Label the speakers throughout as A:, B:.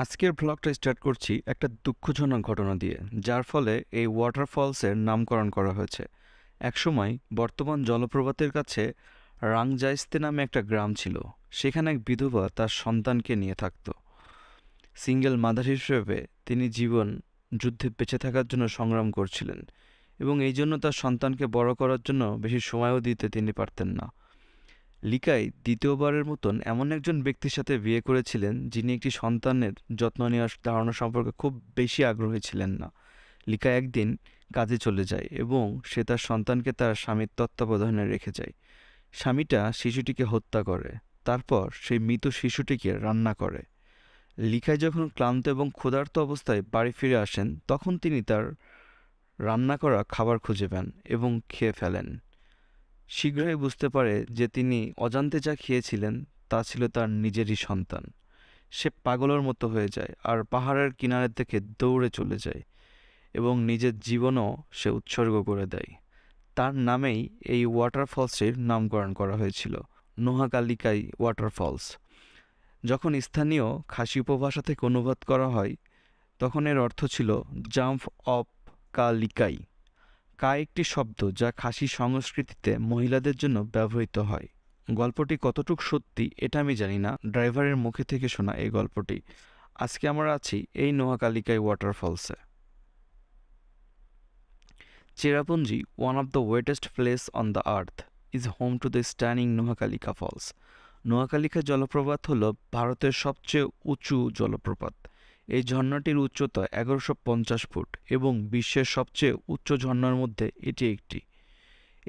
A: আজকের ভ্লগটা স্টার্ট করছি একটা দুঃখজনক ঘটনা দিয়ে, যার ফলে এই ওয়াটারফলসের নামকরণ করা হয়েছে। একসময় বর্তমান জলপ্রপাতের কাছে রাংজাইস্তে নামে একটা গ্রাম ছিল। সেখানে এক বিধবা তার সন্তানকে নিয়ে থাকত। সিঙ্গেল মাদার হিসেবে তিনি জীবন যুদ্ধে বেঁচে থাকার জন্য সংগ্রাম করছিলেন, এবং এই জন্য তার সন্তানকে বড় করার জন্য বেশি সময়ও দিতে তিনি পারতেন না। লিকাই দ্বিতীয়বারের মতন এমন একজন ব্যক্তির সাথে বিয়ে করেছিলেন যিনি একটি সন্তানের যত্ন নেওয়ার ধারণা সম্পর্কে খুব বেশি আগ্রহী ছিলেন না। লিকা একদিন কাজে চলে যায় এবং সে তার সন্তানকে তার স্বামীর তত্ত্বাবধানে রেখে যায়। স্বামীটা শিশুটিকে হত্যা করে, তারপর সেই মৃত শিশুটিকে রান্না করে। লিকাই যখন ক্লান্ত এবং ক্ষুধার্ত অবস্থায় বাড়ি ফিরে আসেন, তখন তিনি তার রান্না করা খাবার খুঁজে পান এবং খেয়ে ফেলেন। শীঘ্রই বুঝতে পারে যে তিনি অজান্তে যা খেয়েছিলেন তা ছিল তার নিজেরই সন্তান। সে পাগলের মতো হয়ে যায় আর পাহাড়ের কিনারের দিকে দৌড়ে চলে যায় এবং নিজের জীবনও সে উৎসর্গ করে দেয়। তার নামেই এই ওয়াটারফলসটির নামকরণ করা হয়েছিল, নোহাকালিকাই ওয়াটারফলস। যখন স্থানীয় খাসি উপভাষা থেকে অনুবাদ করা হয়, তখন এর অর্থ ছিল জাম্প অফ কালিকাই। কা একটি শব্দ যা খাসি সংস্কৃতিতে মহিলাদের জন্য ব্যবহৃত হয়। গল্পটি কতটুকু সত্যি এটা আমি জানি না, ড্রাইভারের মুখে থেকে শোনা এই গল্পটি। আজকে আমরা আছি এই নোয়াকালিকাই ওয়াটারফলসে। Cherapunji, one of the wettest place on the earth, is home to the stunning Nohkalika Falls. নোয়াখালীকা জলপ্রপাত হল ভারতের সবচেয়ে উঁচু জলপ্রপাত। এই ঝর্ণাটির উচ্চতা 1150 ফুট এবং বিশ্বের সবচেয়ে উচ্চ ঝর্ণার মধ্যে এটি একটি।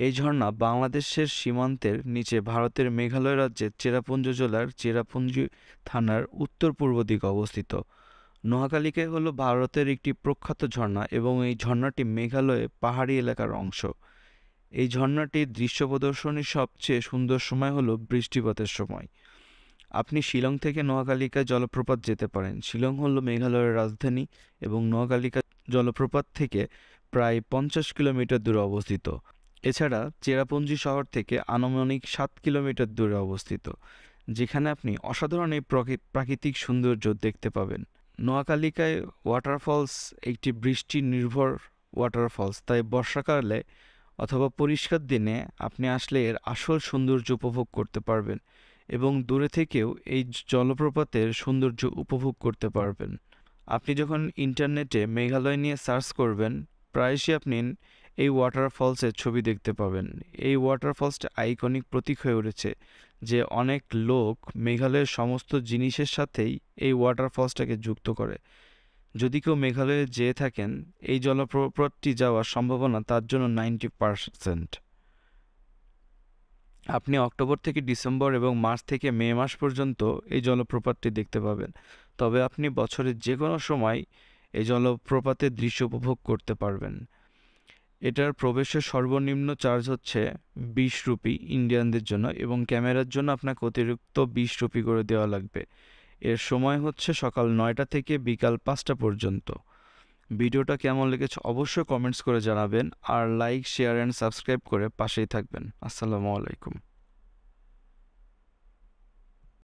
A: এই ঝর্ণা বাংলাদেশের সীমান্তের নিচে ভারতের মেঘালয় রাজ্যের চেরাপুঞ্জি জেলার চেরাপুঞ্জি থানার উত্তর পূর্ব দিকে অবস্থিত। নোয়াখালীকাই হল ভারতের একটি প্রখ্যাত ঝর্ণা এবং এই ঝর্ণাটি মেঘালয়ে পাহাড়ি এলাকার অংশ। এই ঝর্ণাটির দৃশ্য প্রদর্শনীর সবচেয়ে সুন্দর সময় হলো বৃষ্টিপাতের সময়। আপনি শিলং থেকে নোয়াখালীকা জলপ্রপাত যেতে পারেন। শিলং হলো মেঘালয়ের রাজধানী এবং নোয়াখালীকা জলপ্রপাত থেকে প্রায় 50 কিলোমিটার দূরে অবস্থিত। এছাড়া চেরাপুঞ্জি শহর থেকে আনুমানিক 7 কিলোমিটার দূরে অবস্থিত, যেখানে আপনি অসাধারণ এই প্রাকৃতিক সৌন্দর্য দেখতে পাবেন। নোয়াখালীকায় ওয়াটারফলস একটি বৃষ্টি নির্ভর ওয়াটারফলস, তাই বর্ষাকালে অথবা পরিষ্কার দিনে আপনি আসলে এর আসল সৌন্দর্য উপভোগ করতে পারবেন এবং দূরে থেকেও এই জলপ্রপাতের সৌন্দর্য উপভোগ করতে পারবেন। আপনি যখন ইন্টারনেটে মেঘালয় নিয়ে সার্চ করবেন, প্রায়শই আপনি এই ওয়াটারফলসের ছবি দেখতে পাবেন। এই ওয়াটারফলসটা আইকনিক প্রতীক হয়ে উঠেছে যে অনেক লোক মেঘালয়ের সমস্ত জিনিসের সাথেই এই ওয়াটারফলসটাকে যুক্ত করে। যদি কেউ মেঘালয়ে যেয়ে থাকেন, এই জলপ্রপাতটি যাওয়ার সম্ভাবনা তার জন্য 90%। আপনি অক্টোবর থেকে ডিসেম্বর এবং মার্চ থেকে মে মাস পর্যন্ত এই জলপ্রপাতটি দেখতে পাবেন। তবে আপনি বছরের যে কোনো সময় এই জলপ্রপাতের দৃশ্য উপভোগ করতে পারবেন। এটার প্রবেশের সর্বনিম্ন চার্জ হচ্ছে 20 রুপি ইন্ডিয়ানদের জন্য, এবং ক্যামেরার জন্য আপনাকে অতিরিক্ত 20 রুপি করে দেওয়া লাগবে। এর সময় হচ্ছে সকাল 9টা থেকে বিকাল 5টা পর্যন্ত। ভিডিওটা কেমন লেগেছে অবশ্যই কমেন্টস করে জানাবেন, আর লাইক, শেয়ার অ্যান্ড সাবস্ক্রাইব করে পাশেই থাকবেন। আসসালামু আলাইকুম।